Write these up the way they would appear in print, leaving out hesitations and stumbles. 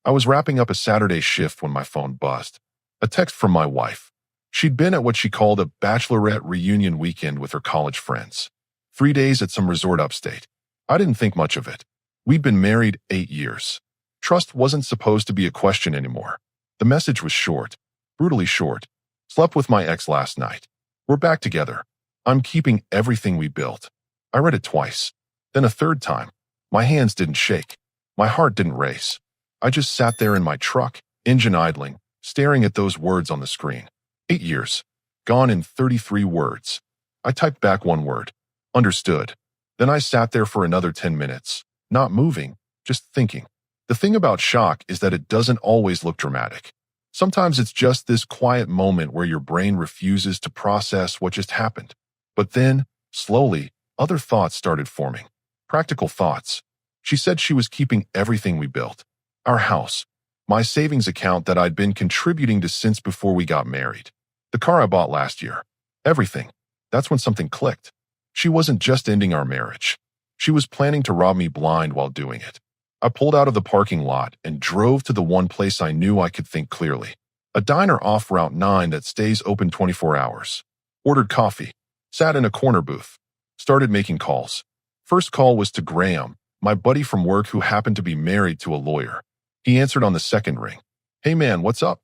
I was wrapping up a Saturday shift when my phone buzzed. A text from my wife. She'd been at what she called a bachelorette reunion weekend with her college friends. 3 days at some resort upstate. I didn't think much of it. We'd been married 8 years. Trust wasn't supposed to be a question anymore. The message was short. Brutally short. Slept with my ex last night. We're back together. I'm keeping everything we built. I read it twice. Then a third time. My hands didn't shake. My heart didn't race. I just sat there in my truck, engine idling, staring at those words on the screen. 8 years. Gone in 33 words. I typed back one word. Understood. Then I sat there for another 10 minutes, not moving, just thinking. The thing about shock is that it doesn't always look dramatic. Sometimes it's just this quiet moment where your brain refuses to process what just happened. But then, slowly, other thoughts started forming. Practical thoughts. She said she was keeping everything we built. Our house. My savings account that I'd been contributing to since before we got married. The car I bought last year. Everything. That's when something clicked. She wasn't just ending our marriage. She was planning to rob me blind while doing it. I pulled out of the parking lot and drove to the one place I knew I could think clearly. A diner off Route 9 that stays open 24 hours. Ordered coffee. Sat in a corner booth. Started making calls. First call was to Graham, my buddy from work who happened to be married to a lawyer. He answered on the second ring. Hey man, what's up?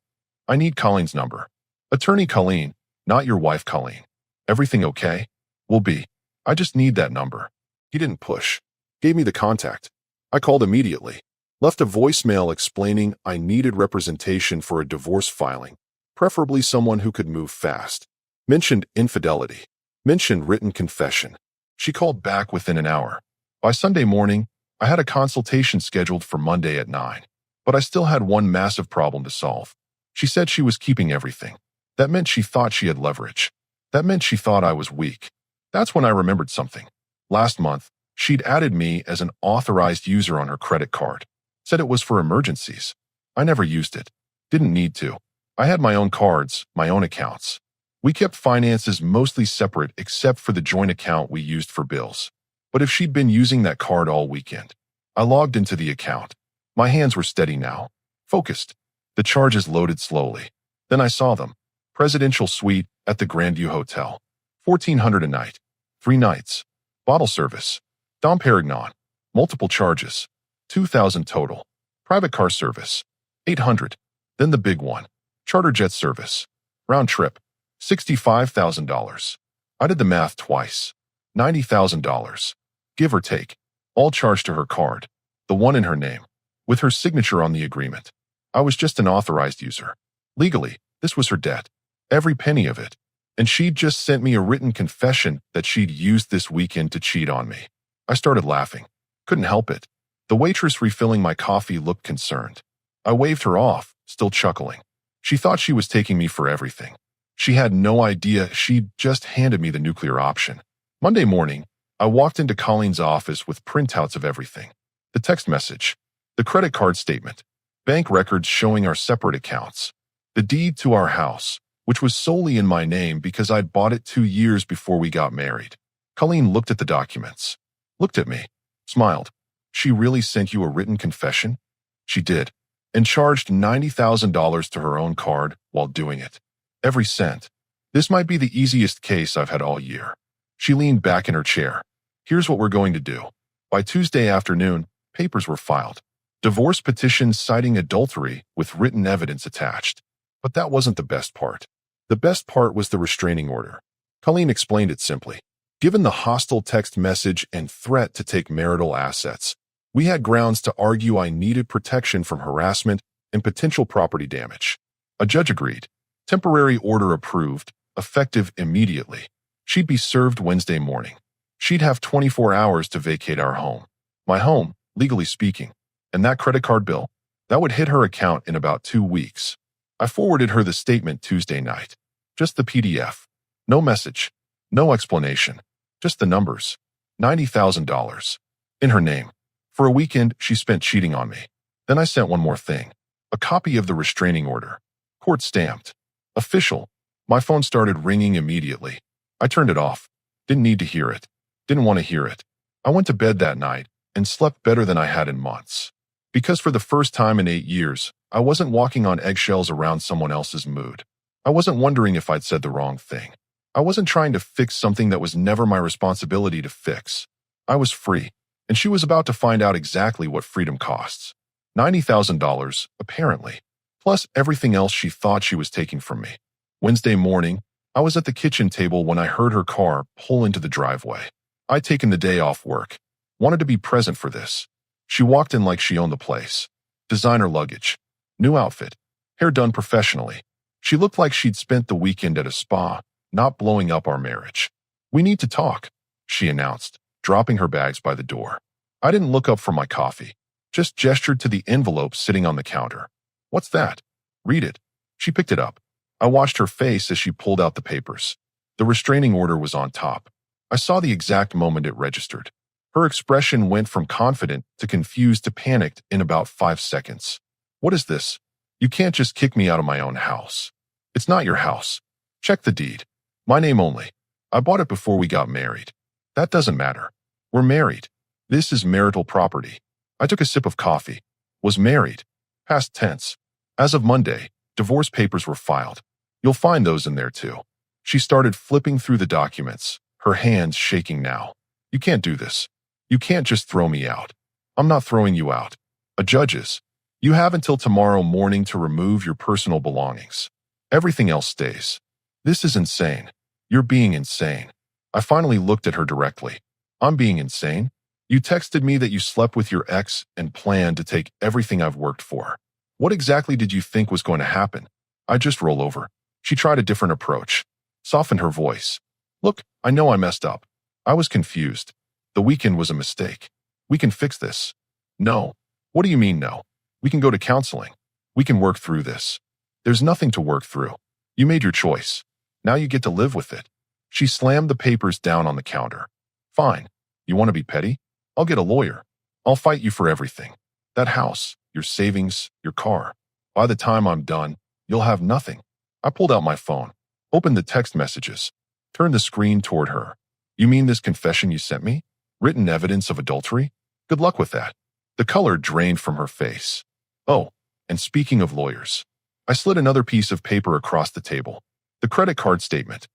I need Colleen's number. Attorney Colleen, not your wife Colleen. Everything okay? Will be. I just need that number. He didn't push. Gave me the contact. I called immediately. Left a voicemail explaining I needed representation for a divorce filing, preferably someone who could move fast. Mentioned infidelity. Mentioned written confession. She called back within an hour. By Sunday morning, I had a consultation scheduled for Monday at 9. But I still had one massive problem to solve. She said she was keeping everything. That meant she thought she had leverage. That meant she thought I was weak. That's when I remembered something. Last month, she'd added me as an authorized user on her credit card. Said it was for emergencies. I never used it. Didn't need to. I had my own cards, my own accounts. We kept finances mostly separate except for the joint account we used for bills. But if she'd been using that card all weekend, I logged into the account. My hands were steady now. Focused. The charges loaded slowly. Then I saw them. Presidential suite at the Grandview Hotel. $1,400 a night. 3 nights. Bottle service. Dom Perignon. Multiple charges. $2,000 total. Private car service. $800. Then the big one. Charter jet service. Round trip. $65,000. I did the math twice. $90,000. Give or take. All charged to her card. The one in her name. With her signature on the agreement. I was just an authorized user. Legally, this was her debt. Every penny of it. And she'd just sent me a written confession that she'd used this weekend to cheat on me. I started laughing. Couldn't help it. The waitress refilling my coffee looked concerned. I waved her off, still chuckling. She thought she was taking me for everything. She had no idea she'd just handed me the nuclear option. Monday morning, I walked into Colleen's office with printouts of everything. The text message. The credit card statement. Bank records showing our separate accounts. The deed to our house, which was solely in my name because I'd bought it 2 years before we got married. Colleen looked at the documents. Looked at me. Smiled. She really sent you a written confession? She did. And charged $90,000 to her own card while doing it. Every cent. This might be the easiest case I've had all year. She leaned back in her chair. Here's what we're going to do. By Tuesday afternoon, papers were filed. Divorce petition citing adultery with written evidence attached. But that wasn't the best part. The best part was the restraining order. Colleen explained it simply. Given the hostile text message and threat to take marital assets, we had grounds to argue I needed protection from harassment and potential property damage. A judge agreed. Temporary order approved, effective immediately. She'd be served Wednesday morning. She'd have 24 hours to vacate our home. My home, legally speaking. And that credit card bill, that would hit her account in about 2 weeks. I forwarded her the statement Tuesday night. Just the PDF. No message. No explanation. Just the numbers. $90,000. In her name. For a weekend, she spent cheating on me. Then I sent one more thing. A copy of the restraining order. Court stamped. Official. My phone started ringing immediately. I turned it off. Didn't need to hear it. Didn't want to hear it. I went to bed that night and slept better than I had in months. Because for the first time in 8 years, I wasn't walking on eggshells around someone else's mood. I wasn't wondering if I'd said the wrong thing. I wasn't trying to fix something that was never my responsibility to fix. I was free, and she was about to find out exactly what freedom costs. $90,000, apparently, plus everything else she thought she was taking from me. Wednesday morning, I was at the kitchen table when I heard her car pull into the driveway. I'd taken the day off work. Wanted to be present for this. She walked in like she owned the place. Designer luggage. New outfit. Hair done professionally. She looked like she'd spent the weekend at a spa, not blowing up our marriage. "We need to talk," she announced, dropping her bags by the door. I didn't look up from my coffee, just gestured to the envelope sitting on the counter. "What's that?" "Read it." She picked it up. I watched her face as she pulled out the papers. The restraining order was on top. I saw the exact moment it registered. Her expression went from confident to confused to panicked in about 5 seconds. "What is this? You can't just kick me out of my own house." "It's not your house. Check the deed. My name only. I bought it before we got married." "That doesn't matter. We're married. This is marital property." I took a sip of coffee. "Was married. Past tense. As of Monday, divorce papers were filed. You'll find those in there too." She started flipping through the documents, her hands shaking now. "You can't do this. You can't just throw me out." "I'm not throwing you out. A judge is. You have until tomorrow morning to remove your personal belongings. Everything else stays." "This is insane. You're being insane." I finally looked at her directly. "I'm being insane? You texted me that you slept with your ex and planned to take everything I've worked for. What exactly did you think was going to happen?" "I just roll over." She tried a different approach, softened her voice. "Look, I know I messed up. I was confused. The weekend was a mistake. We can fix this." "No." "What do you mean no? We can go to counseling. We can work through this." "There's nothing to work through. You made your choice. Now you get to live with it." She slammed the papers down on the counter. "Fine. You want to be petty? I'll get a lawyer. I'll fight you for everything. That house, your savings, your car. By the time I'm done, you'll have nothing." I pulled out my phone, opened the text messages, turned the screen toward her. "You mean this confession you sent me? Written evidence of adultery? Good luck with that." The color drained from her face. "Oh, and speaking of lawyers." I slid another piece of paper across the table. "The credit card statement.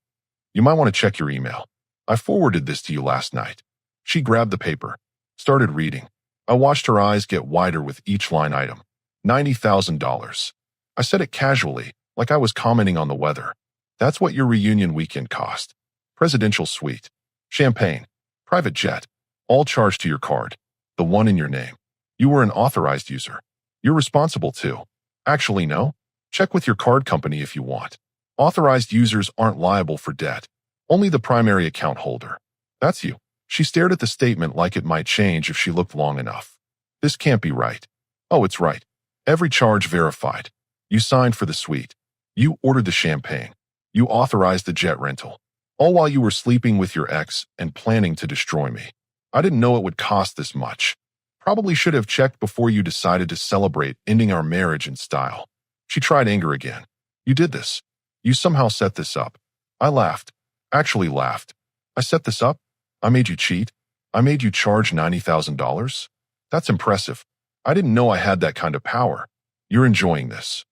You might want to check your email. I forwarded this to you last night." She grabbed the paper, started reading. I watched her eyes get wider with each line item. $90,000. I said it casually, like I was commenting on the weather. "That's what your reunion weekend cost. Presidential suite. Champagne. Private jet. All charged to your card. The one in your name. You were an authorized user. You're responsible too. Actually, no. Check with your card company if you want. Authorized users aren't liable for debt. Only the primary account holder. That's you." She stared at the statement like it might change if she looked long enough. "This can't be right." "Oh, it's right. Every charge verified. You signed for the suite. You ordered the champagne. You authorized the jet rental. All while you were sleeping with your ex and planning to destroy me. I didn't know it would cost this much. Probably should have checked before you decided to celebrate ending our marriage in style." She tried anger again. "You did this. You somehow set this up." I laughed. Actually laughed. "I set this up? I made you cheat? I made you charge $90,000? That's impressive. I didn't know I had that kind of power. You're enjoying this."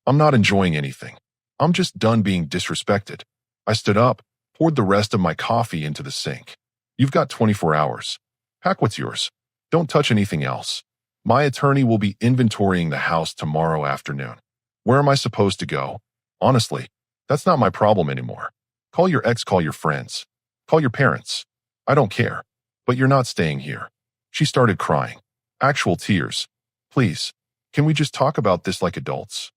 "I'm not enjoying anything. I'm just done being disrespected." I stood up, poured the rest of my coffee into the sink. "You've got 24 hours. Pack what's yours. Don't touch anything else. My attorney will be inventorying the house tomorrow afternoon. Where am I supposed to go? Honestly, that's not my problem anymore. Call your ex, call your friends. Call your parents. I don't care. But you're not staying here." She started crying. Actual tears. "Please, can we just talk about this like adults?"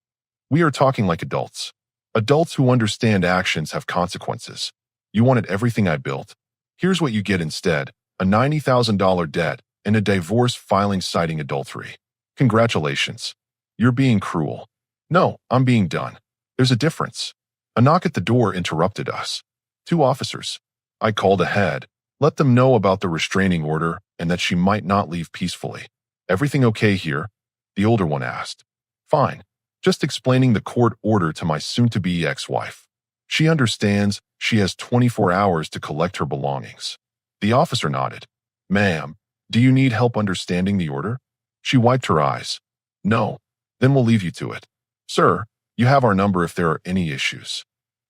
"We are talking like adults. Adults who understand actions have consequences. You wanted everything I built. Here's what you get instead, a $90,000 debt and a divorce filing citing adultery. Congratulations. You're being cruel." "No, I'm being done. There's a difference." A knock at the door interrupted us. 2 officers. I called ahead, let them know about the restraining order and that she might not leave peacefully. "Everything okay here?" the older one asked. "Fine. Just explaining the court order to my soon-to-be ex-wife. She understands she has 24 hours to collect her belongings." The officer nodded. "Ma'am, do you need help understanding the order?" She wiped her eyes. No. Then we'll leave you to it. Sir, you have our number if there are any issues.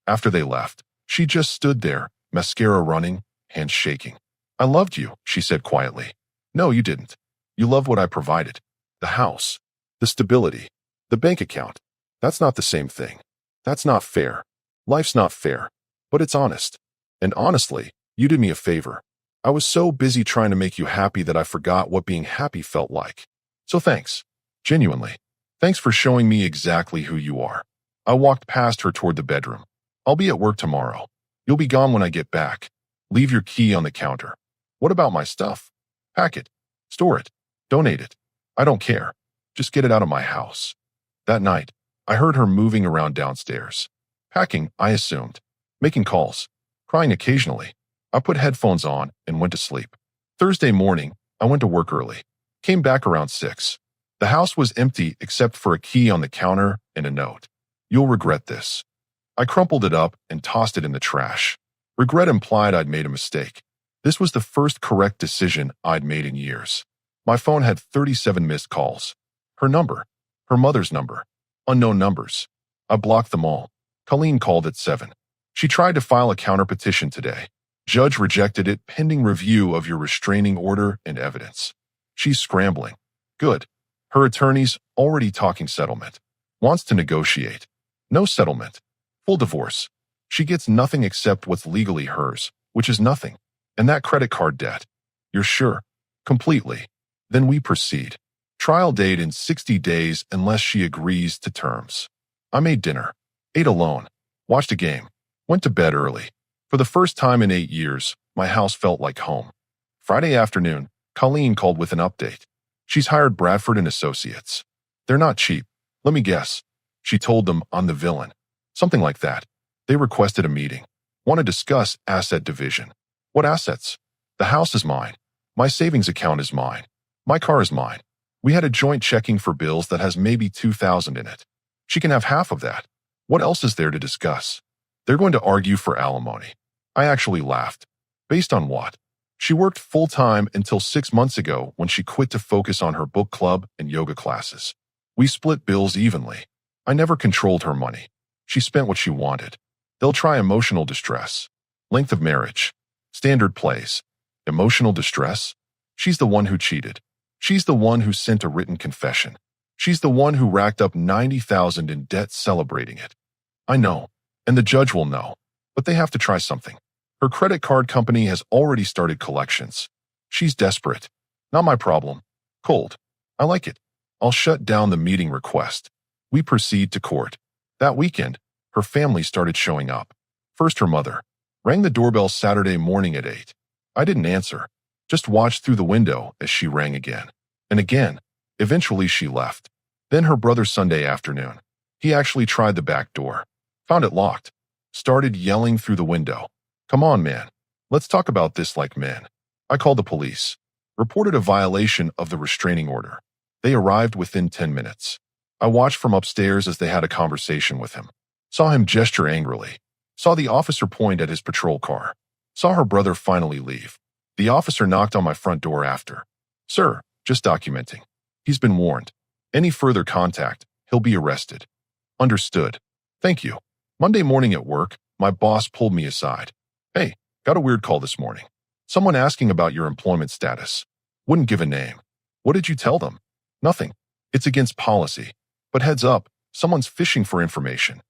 After they left, she just stood there, mascara running, hands shaking. I loved you, she said quietly. No, you didn't. You loved what I provided. The house. The stability. The bank account. That's not the same thing. That's not fair. Life's not fair. But it's honest. And honestly, you did me a favor. I was so busy trying to make you happy that I forgot what being happy felt like. So thanks. Genuinely. Thanks for showing me exactly who you are. I walked past her toward the bedroom. I'll be at work tomorrow. You'll be gone when I get back. Leave your key on the counter. What about my stuff? Pack it. Store it. Donate it. I don't care. Just get it out of my house. That night, I heard her moving around downstairs. Packing, I assumed. Making calls. Crying occasionally. I put headphones on and went to sleep. Thursday morning, I went to work early. Came back around 6. The house was empty except for a key on the counter and a note. You'll regret this. I crumpled it up and tossed it in the trash. Regret implied I'd made a mistake. This was the first correct decision I'd made in years. My phone had 37 missed calls. Her number. Her mother's number. Unknown numbers. I blocked them all. Colleen called at 7. She tried to file a counter petition today. Judge rejected it pending review of your restraining order and evidence. She's scrambling. Good. Her attorney's already talking settlement. Wants to negotiate. No settlement. Full divorce. She gets nothing except what's legally hers, which is nothing. And that credit card debt. You're sure? Completely. Then we proceed. Trial date in 60 days unless she agrees to terms. I made dinner. Ate alone. Watched a game. Went to bed early. For the first time in 8 years, my house felt like home. Friday afternoon, Colleen called with an update. She's hired Bradford and Associates. They're not cheap. Let me guess. She told them I'm the villain. Something like that. They requested a meeting. Want to discuss asset division. What assets? The house is mine. My savings account is mine. My car is mine. We had a joint checking for bills that has maybe $2,000 in it. She can have half of that. What else is there to discuss? They're going to argue for alimony. I actually laughed. Based on what? She worked full-time until 6 months ago when she quit to focus on her book club and yoga classes. We split bills evenly. I never controlled her money. She spent what she wanted. They'll try emotional distress. Length of marriage. Standard plays. Emotional distress? She's the one who cheated. She's the one who sent a written confession. She's the one who racked up $90,000 in debt celebrating it. I know, and the judge will know, but they have to try something. Her credit card company has already started collections. She's desperate. Not my problem. Cold. I like it. I'll shut down the meeting request. We proceed to court. That weekend, her family started showing up. First her mother. Rang the doorbell Saturday morning at 8. I didn't answer. Just watched through the window as she rang again. And again. Eventually she left. Then her brother Sunday afternoon. He actually tried the back door. Found it locked. Started yelling through the window. Come on, man. Let's talk about this like men. I called the police. Reported a violation of the restraining order. They arrived within 10 minutes. I watched from upstairs as they had a conversation with him. Saw him gesture angrily. Saw the officer point at his patrol car. Saw her brother finally leave. The officer knocked on my front door after. Sir, just documenting. He's been warned. Any further contact, he'll be arrested. Understood. Thank you. Monday morning at work, my boss pulled me aside. Hey, got a weird call this morning. Someone asking about your employment status. Wouldn't give a name. What did you tell them? Nothing. It's against policy. But heads up, someone's fishing for information.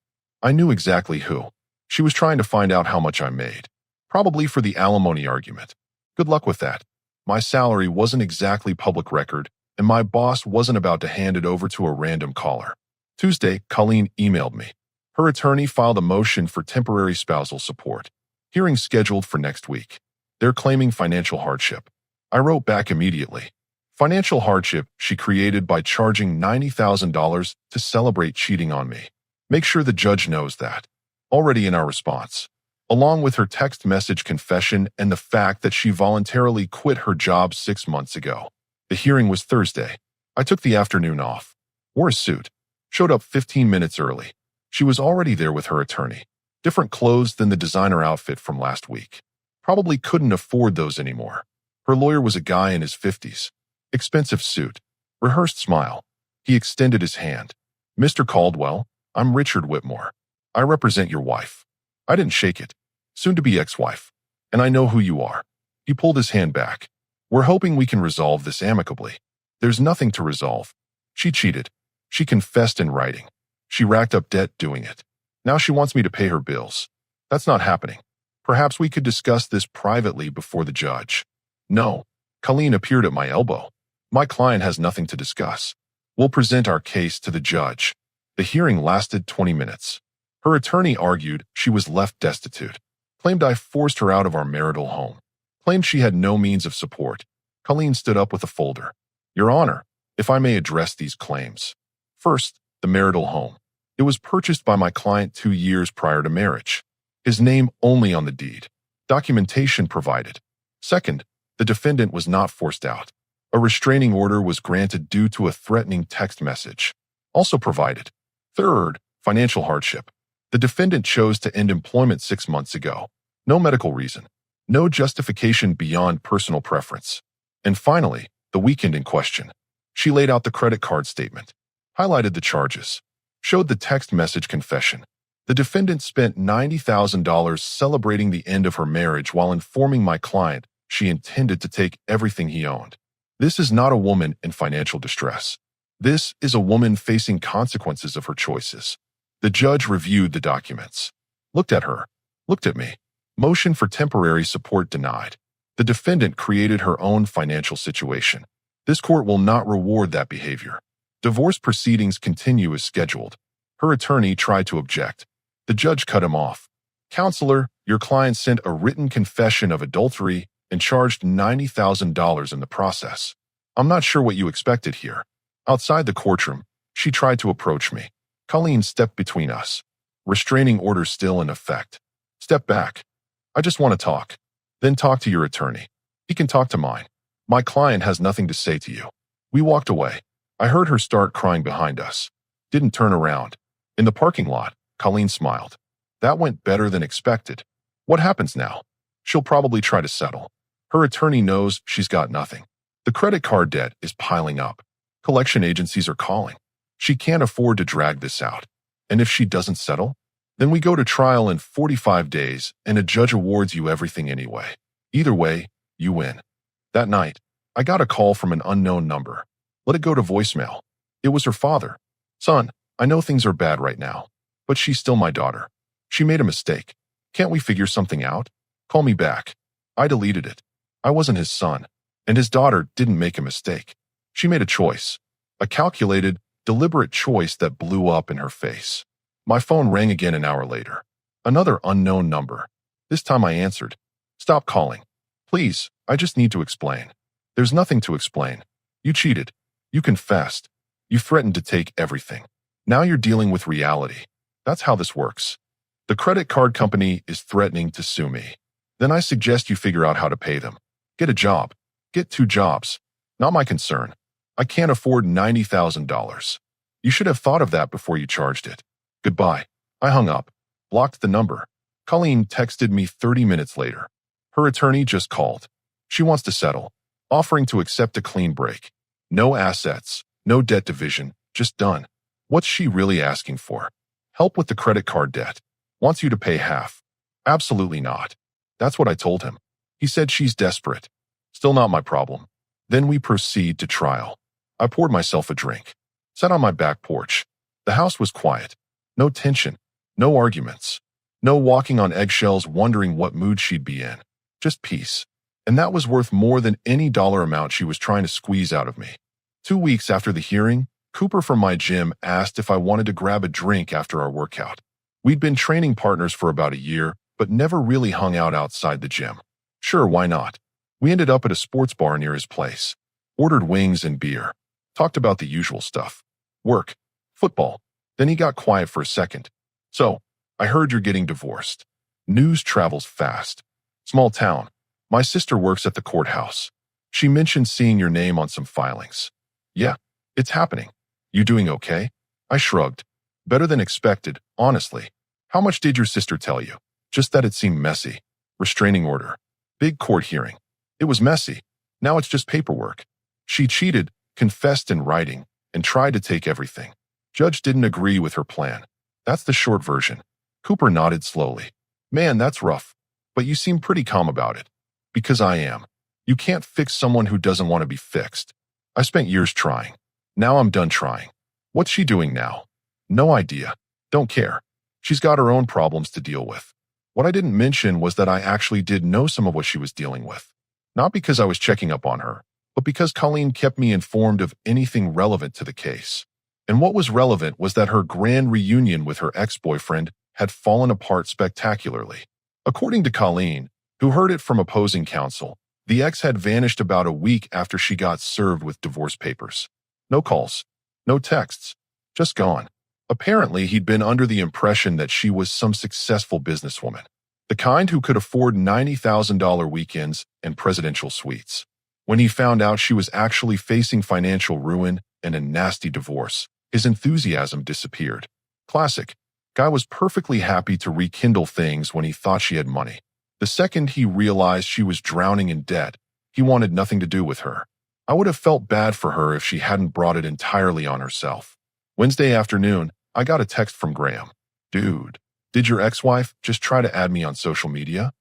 I knew exactly who. She was trying to find out how much I made. Probably for the alimony argument. Good luck with that. My salary wasn't exactly public record, and my boss wasn't about to hand it over to a random caller. Tuesday, Colleen emailed me. Her attorney filed a motion for temporary spousal support. Hearing scheduled for next week. They're claiming financial hardship. I wrote back immediately. Financial hardship she created by charging $90,000 to celebrate cheating on me. Make sure the judge knows that. Already in our response. Along with her text message confession and the fact that she voluntarily quit her job 6 months ago. The hearing was Thursday. I took the afternoon off. Wore a suit. Showed up 15 minutes early. She was already there with her attorney. Different clothes than the designer outfit from last week. Probably couldn't afford those anymore. Her lawyer was a guy in his 50s. Expensive suit. Rehearsed smile. He extended his hand. Mr. Caldwell, I'm Richard Whitmore. I represent your wife. I didn't shake it. Soon-to-be ex-wife. And I know who you are. He pulled his hand back. We're hoping we can resolve this amicably. There's nothing to resolve. She cheated. She confessed in writing. She racked up debt doing it. Now she wants me to pay her bills. That's not happening. Perhaps we could discuss this privately before the judge. No. Colleen appeared at my elbow. My client has nothing to discuss. We'll present our case to the judge. The hearing lasted 20 minutes. Her attorney argued she was left destitute, claimed I forced her out of our marital home, claimed she had no means of support. Colleen stood up with a folder. Your Honor, if I may address these claims. First, the marital home. It was purchased by my client 2 years prior to marriage. His name only on the deed. Documentation provided. Second, the defendant was not forced out. A restraining order was granted due to a threatening text message. Also provided. Third, financial hardship. The defendant chose to end employment 6 months ago. No medical reason. No justification beyond personal preference. And finally, the weekend in question. She laid out the credit card statement, highlighted the charges, showed the text message confession. The defendant spent $90,000 celebrating the end of her marriage while informing my client she intended to take everything he owned. This is not a woman in financial distress. This is a woman facing consequences of her choices. The judge reviewed the documents, looked at her, looked at me. Motion for temporary support denied. The defendant created her own financial situation. This court will not reward that behavior. Divorce proceedings continue as scheduled. Her attorney tried to object. The judge cut him off. Counselor, your client sent a written confession of adultery and charged $90,000 in the process. I'm not sure what you expected here. Outside the courtroom, she tried to approach me. Colleen stepped between us. Restraining order still in effect. Step back. I just want to talk. Then talk to your attorney. He can talk to mine. My client has nothing to say to you. We walked away. I heard her start crying behind us. Didn't turn around. In the parking lot, Colleen smiled. That went better than expected. What happens now? She'll probably try to settle. Her attorney knows she's got nothing. The credit card debt is piling up. Collection agencies are calling. She can't afford to drag this out. And if she doesn't settle, then we go to trial in 45 days and a judge awards you everything anyway. Either way, you win. That night, I got a call from an unknown number. Let it go to voicemail. It was her father. Son, I know things are bad right now, but she's still my daughter. She made a mistake. Can't we figure something out? Call me back. I deleted it. I wasn't his son, and his daughter didn't make a mistake. She made a choice. A calculated, deliberate choice that blew up in her face. My phone rang again an hour later. Another unknown number. This time I answered. Stop calling. Please, I just need to explain. There's nothing to explain. You cheated. You confessed. You threatened to take everything. Now you're dealing with reality. That's how this works. The credit card company is threatening to sue me. Then I suggest you figure out how to pay them. Get a job. Get 2 jobs. Not my concern. I can't afford $90,000. You should have thought of that before you charged it. Goodbye. I hung up. Blocked the number. Colleen texted me 30 minutes later. Her attorney just called. She wants to settle, offering to accept a clean break. No assets, no debt division, just done. What's she really asking for? Help with the credit card debt. Wants you to pay half. Absolutely not. That's what I told him. He said she's desperate. Still not my problem. Then we proceed to trial. I poured myself a drink. Sat on my back porch. The house was quiet. No tension. No arguments. No walking on eggshells wondering what mood she'd be in. Just peace. And that was worth more than any dollar amount she was trying to squeeze out of me. 2 weeks after the hearing, Cooper from my gym asked if I wanted to grab a drink after our workout. We'd been training partners for about a year, but never really hung out outside the gym. Sure, why not? We ended up at a sports bar near his place. Ordered wings and beer. Talked about the usual stuff. Work. Football. Then he got quiet for a second. So, I heard you're getting divorced. News travels fast. Small town. My sister works at the courthouse. She mentioned seeing your name on some filings. Yeah, it's happening. You doing okay? I shrugged. Better than expected, honestly. How much did your sister tell you? Just that it seemed messy. Restraining order. Big court hearing. It was messy. Now it's just paperwork. She cheated, confessed in writing, and tried to take everything. Judge didn't agree with her plan. That's the short version. Cooper nodded slowly. Man, that's rough. But you seem pretty calm about it. Because I am. You can't fix someone who doesn't want to be fixed. I spent years trying. Now I'm done trying. What's she doing now? No idea. Don't care. She's got her own problems to deal with. What I didn't mention was that I actually did know some of what she was dealing with. Not because I was checking up on her, but because Colleen kept me informed of anything relevant to the case. And what was relevant was that her grand reunion with her ex-boyfriend had fallen apart spectacularly. According to Colleen, who heard it from opposing counsel, the ex had vanished about a week after she got served with divorce papers. No calls, no texts, just gone. Apparently, he'd been under the impression that she was some successful businesswoman, the kind who could afford $90,000 weekends and presidential suites. When he found out she was actually facing financial ruin and a nasty divorce, his enthusiasm disappeared. Classic. Guy was perfectly happy to rekindle things when he thought she had money. The second he realized she was drowning in debt, he wanted nothing to do with her. I would have felt bad for her if she hadn't brought it entirely on herself. Wednesday afternoon, I got a text from Graham. Dude, did your ex-wife just try to add me on social media?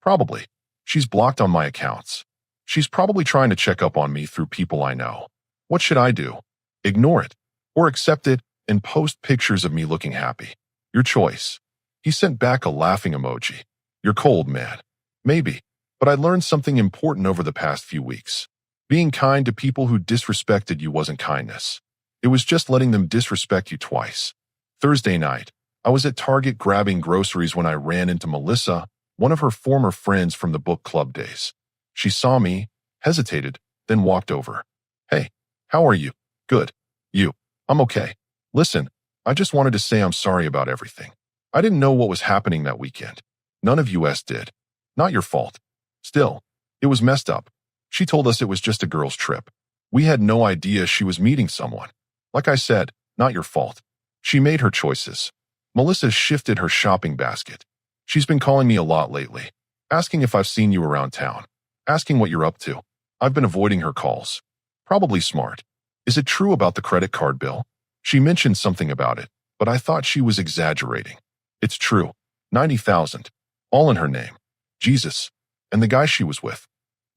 Probably. She's blocked on my accounts. She's probably trying to check up on me through people I know. What should I do? Ignore it, or accept it and post pictures of me looking happy? Your choice. He sent back a laughing emoji. You're cold, man. Maybe, but I learned something important over the past few weeks. Being kind to people who disrespected you wasn't kindness. It was just letting them disrespect you twice. Thursday night, I was at Target grabbing groceries when I ran into Melissa, one of her former friends from the book club days. She saw me, hesitated, then walked over. Hey, how are you? Good. You? I'm okay. Listen, I just wanted to say I'm sorry about everything. I didn't know what was happening that weekend. None of us did. Not your fault. Still, it was messed up. She told us it was just a girl's trip. We had no idea she was meeting someone. Like I said, not your fault. She made her choices. Melissa shifted her shopping basket. She's been calling me a lot lately, asking if I've seen you around town, asking what you're up to. I've been avoiding her calls. Probably smart. Is it true about the credit card bill? She mentioned something about it, but I thought she was exaggerating. It's true. 90,000. All in her name. Jesus. And the guy she was with.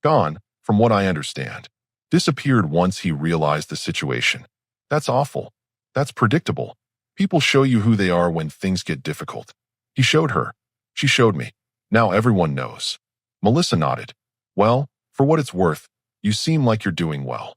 Gone, from what I understand. Disappeared once he realized the situation. That's awful. That's predictable. People show you who they are when things get difficult. He showed her. She showed me. Now everyone knows. Melissa nodded. Well, for what it's worth, you seem like you're doing well.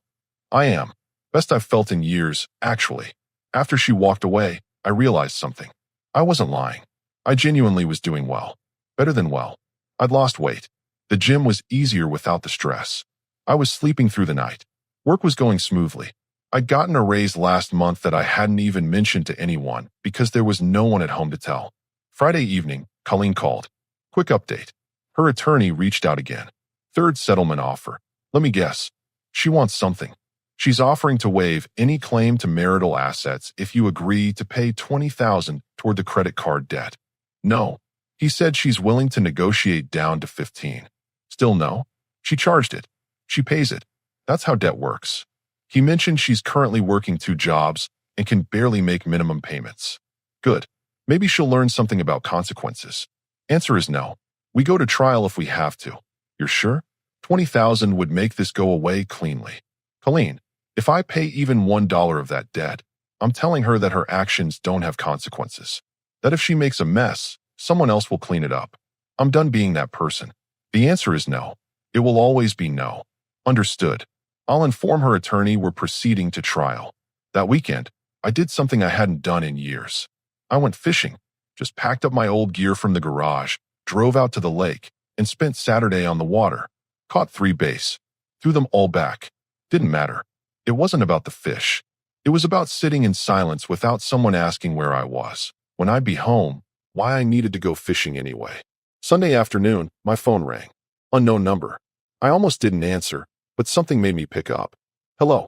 I am. Best I've felt in years, actually. After she walked away, I realized something. I wasn't lying. I genuinely was doing well. Better than well. I'd lost weight. The gym was easier without the stress. I was sleeping through the night. Work was going smoothly. I'd gotten a raise last month that I hadn't even mentioned to anyone because there was no one at home to tell. Friday evening, Colleen called. Quick update. Her attorney reached out again. Third settlement offer. Let me guess. She wants something. She's offering to waive any claim to marital assets if you agree to pay $20,000 toward the credit card debt. No. He said she's willing to negotiate down to 15. Still no? She charged it. She pays it. That's how debt works. He mentioned she's currently working 2 jobs and can barely make minimum payments. Good. Maybe she'll learn something about consequences. Answer is no. We go to trial if we have to. You're sure? 20,000 would make this go away cleanly. Colleen, if I pay even $1 of that debt, I'm telling her that her actions don't have consequences. That if she makes a mess, someone else will clean it up. I'm done being that person. The answer is no. It will always be no. Understood. I'll inform her attorney we're proceeding to trial. That weekend, I did something I hadn't done in years. I went fishing, just packed up my old gear from the garage, drove out to the lake, and spent Saturday on the water. Caught 3 bass. Threw them all back. Didn't matter. It wasn't about the fish. It was about sitting in silence without someone asking where I was, when I'd be home, why I needed to go fishing anyway. Sunday afternoon, my phone rang. Unknown number. I almost didn't answer, but something made me pick up. Hello.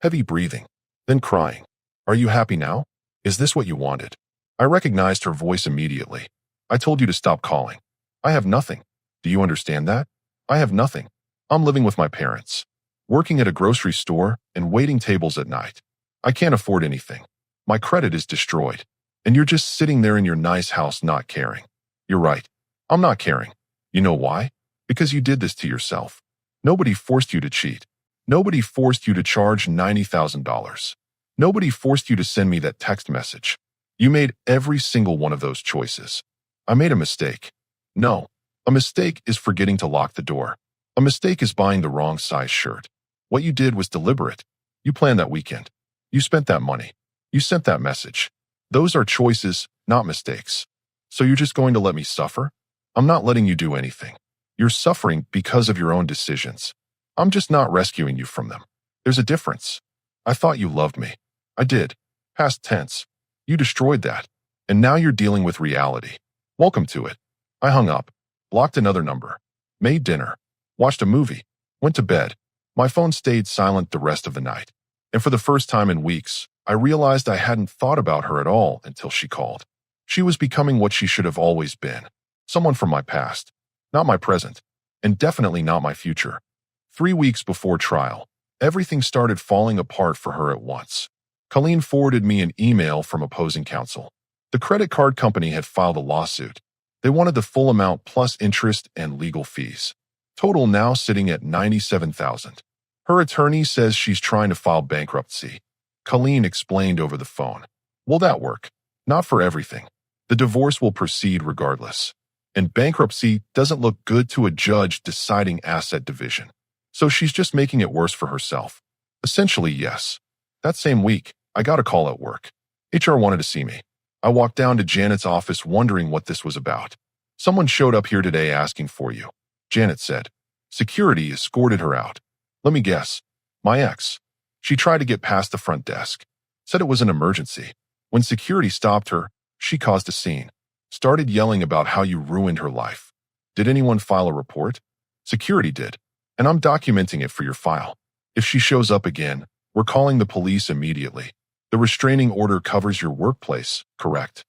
Heavy breathing. Then crying. Are you happy now? Is this what you wanted? I recognized her voice immediately. I told you to stop calling. I have nothing. Do you understand that? I have nothing. I'm living with my parents. working at a grocery store and waiting tables at night. I can't afford anything. My credit is destroyed. And you're just sitting there in your nice house not caring. You're right. I'm not caring. You know why? Because you did this to yourself. Nobody forced you to cheat. Nobody forced you to charge $90,000. Nobody forced you to send me that text message. You made every single one of those choices. I made a mistake. No, a mistake is forgetting to lock the door. A mistake is buying the wrong size shirt. What you did was deliberate. You planned that weekend. You spent that money. You sent that message. Those are choices, not mistakes. So you're just going to let me suffer? I'm not letting you do anything. You're suffering because of your own decisions. I'm just not rescuing you from them. There's a difference. I thought you loved me. I did. Past tense. You destroyed that. And now you're dealing with reality. Welcome to it. I hung up, blocked another number, made dinner, watched a movie, went to bed. My phone stayed silent the rest of the night. And for the first time in weeks, I realized I hadn't thought about her at all until she called. She was becoming what she should have always been. Someone from my past. Not my present. And definitely not my future. 3 weeks before trial, everything started falling apart for her at once. Colleen forwarded me an email from opposing counsel. The credit card company had filed a lawsuit. They wanted the full amount plus interest and legal fees. Total now sitting at $97,000. Her attorney says she's trying to file bankruptcy. Colleen explained over the phone. Will that work? Not for everything. The divorce will proceed regardless. And bankruptcy doesn't look good to a judge deciding asset division. So she's just making it worse for herself. Essentially, yes. That same week, I got a call at work. HR wanted to see me. I walked down to Janet's office wondering what this was about. Someone showed up here today asking for you. Janet said. Security escorted her out. Let me guess. My ex. She tried to get past the front desk. Said it was an emergency. When security stopped her, she caused a scene. Started yelling about how you ruined her life. Did anyone file a report? Security did. And I'm documenting it for your file. If she shows up again, we're calling the police immediately. The restraining order covers your workplace, correct?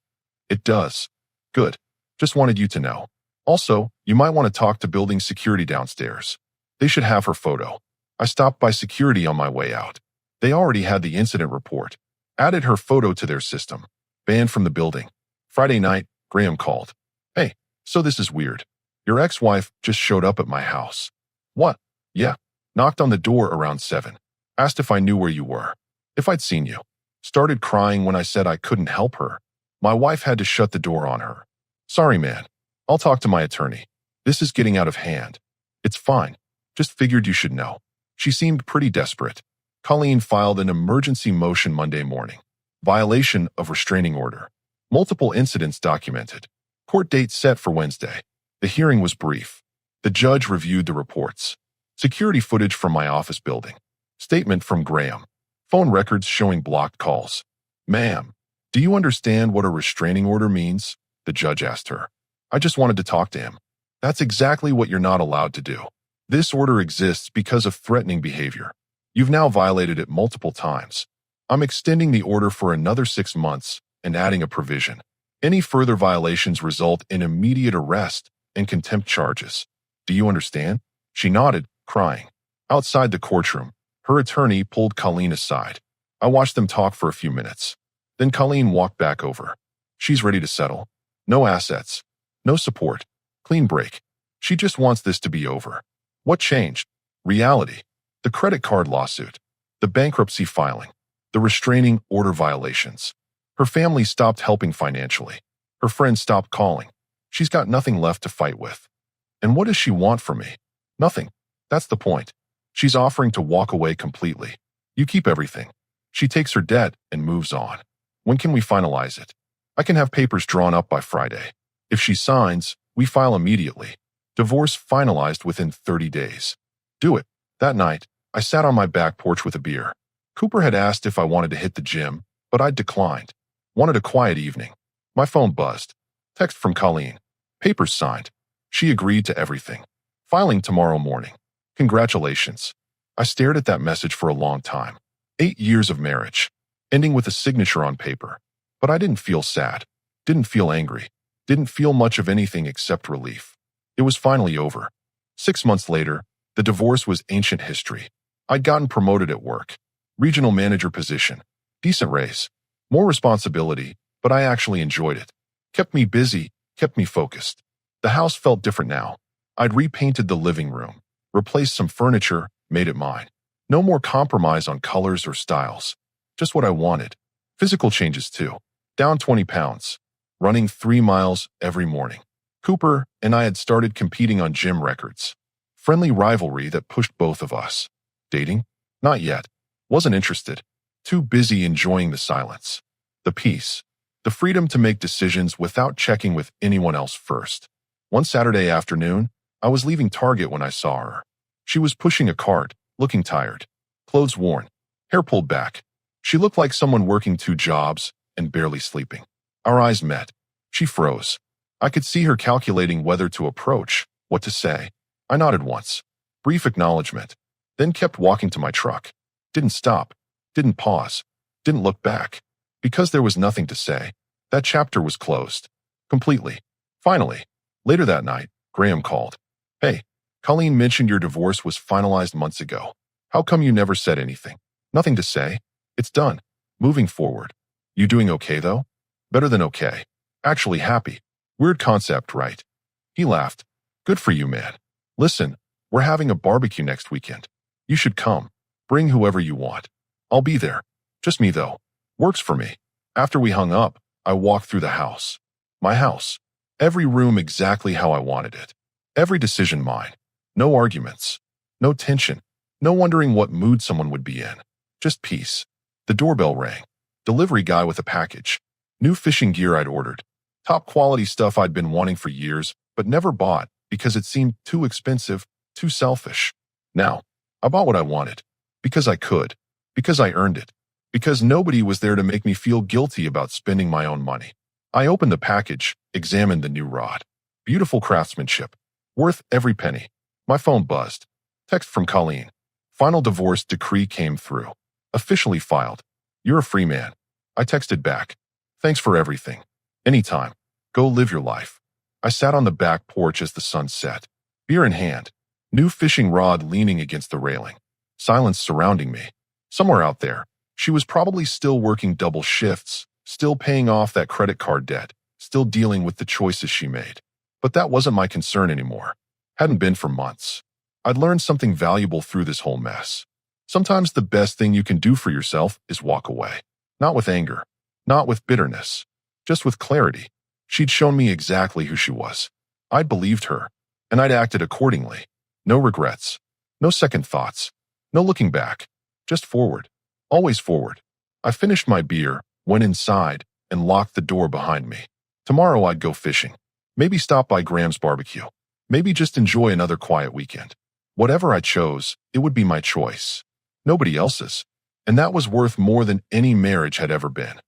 It does. Good. Just wanted you to know. Also, you might want to talk to building security downstairs. They should have her photo. I stopped by security on my way out. They already had the incident report. Added her photo to their system. Banned from the building. Friday night, Graham called. Hey, so this is weird. Your ex-wife just showed up at my house. What? Yeah. Knocked on the door around 7. Asked if I knew where you were. If I'd seen you. Started crying when I said I couldn't help her. My wife had to shut the door on her. Sorry, man. I'll talk to my attorney. This is getting out of hand. It's fine. Just figured you should know. She seemed pretty desperate. Colleen filed an emergency motion Monday morning. Violation of restraining order. Multiple incidents documented. Court date set for Wednesday. The hearing was brief. The judge reviewed the reports. Security footage from my office building. Statement from Graham. Phone records showing blocked calls. Ma'am, do you understand what a restraining order means? The judge asked her. I just wanted to talk to him. That's exactly what you're not allowed to do. This order exists because of threatening behavior. You've now violated it multiple times. I'm extending the order for another 6 months and adding a provision. Any further violations result in immediate arrest and contempt charges. Do you understand? She nodded, crying. Outside the courtroom, her attorney pulled Colleen aside. I watched them talk for a few minutes. Then Colleen walked back over. She's ready to settle. No assets. No support. Clean break. She just wants this to be over. What changed? Reality. The credit card lawsuit. The bankruptcy filing. The restraining order violations. Her family stopped helping financially. Her friends stopped calling. She's got nothing left to fight with. And what does she want from me? Nothing. That's the point. She's offering to walk away completely. You keep everything. She takes her debt and moves on. When can we finalize it? I can have papers drawn up by Friday. If she signs, we file immediately. Divorce finalized within 30 days. Do it. That night, I sat on my back porch with a beer. Cooper had asked if I wanted to hit the gym, but I'd declined. Wanted a quiet evening. My phone buzzed. Text from Colleen. Papers signed. She agreed to everything. Filing tomorrow morning. Congratulations. I stared at that message for a long time. 8 years of marriage. Ending with a signature on paper. But I didn't feel sad. Didn't feel angry. Didn't feel much of anything except relief. It was finally over. 6 months later, the divorce was ancient history. I'd gotten promoted at work. Regional manager position. Decent raise. More responsibility, but I actually enjoyed it. Kept me busy, kept me focused. The house felt different now. I'd repainted the living room, replaced some furniture, made it mine. No more compromise on colors or styles. Just what I wanted. Physical changes too. Down 20 pounds. Running 3 miles every morning. Cooper and I had started competing on gym records. Friendly rivalry that pushed both of us. Dating? Not yet. Wasn't interested. Too busy enjoying the silence. The peace. The freedom to make decisions without checking with anyone else first. One Saturday afternoon, I was leaving Target when I saw her. She was pushing a cart, looking tired. Clothes worn. Hair pulled back. She looked like someone working 2 jobs and barely sleeping. Our eyes met. She froze. I could see her calculating whether to approach, what to say. I nodded once. Brief acknowledgement. Then kept walking to my truck. Didn't stop. Didn't pause. Didn't look back. Because there was nothing to say. That chapter was closed. Completely. Finally. Later that night, Graham called. Hey, Colleen mentioned your divorce was finalized months ago. How come you never said anything? Nothing to say. It's done. Moving forward. You doing okay, though? Better than okay. Actually happy. Weird concept, right? He laughed. Good for you, man. Listen, we're having a barbecue next weekend. You should come. Bring whoever you want. I'll be there. Just me, though. Works for me. After we hung up, I walked through the house. My house. Every room exactly how I wanted it. Every decision mine. No arguments. No tension. No wondering what mood someone would be in. Just peace. The doorbell rang. Delivery guy with a package. New fishing gear I'd ordered. Top quality stuff I'd been wanting for years, but never bought because it seemed too expensive, too selfish. Now, I bought what I wanted. Because I could. Because I earned it. Because nobody was there to make me feel guilty about spending my own money. I opened the package, examined the new rod. Beautiful craftsmanship. Worth every penny. My phone buzzed. Text from Colleen. Final divorce decree came through. Officially filed. You're a free man. I texted back. Thanks for everything. Anytime. Go live your life. I sat on the back porch as the sun set. Beer in hand. New fishing rod leaning against the railing. Silence surrounding me. Somewhere out there, she was probably still working double shifts, still paying off that credit card debt, still dealing with the choices she made. But that wasn't my concern anymore. Hadn't been for months. I'd learned something valuable through this whole mess. Sometimes the best thing you can do for yourself is walk away. Not with anger. Not with bitterness. Just with clarity. She'd shown me exactly who she was. I'd believed her, and I'd acted accordingly. No regrets. No second thoughts. No looking back. Just forward. Always forward. I finished my beer, went inside, and locked the door behind me. Tomorrow I'd go fishing. Maybe stop by Graham's barbecue. Maybe just enjoy another quiet weekend. Whatever I chose, it would be my choice. Nobody else's. And that was worth more than any marriage had ever been.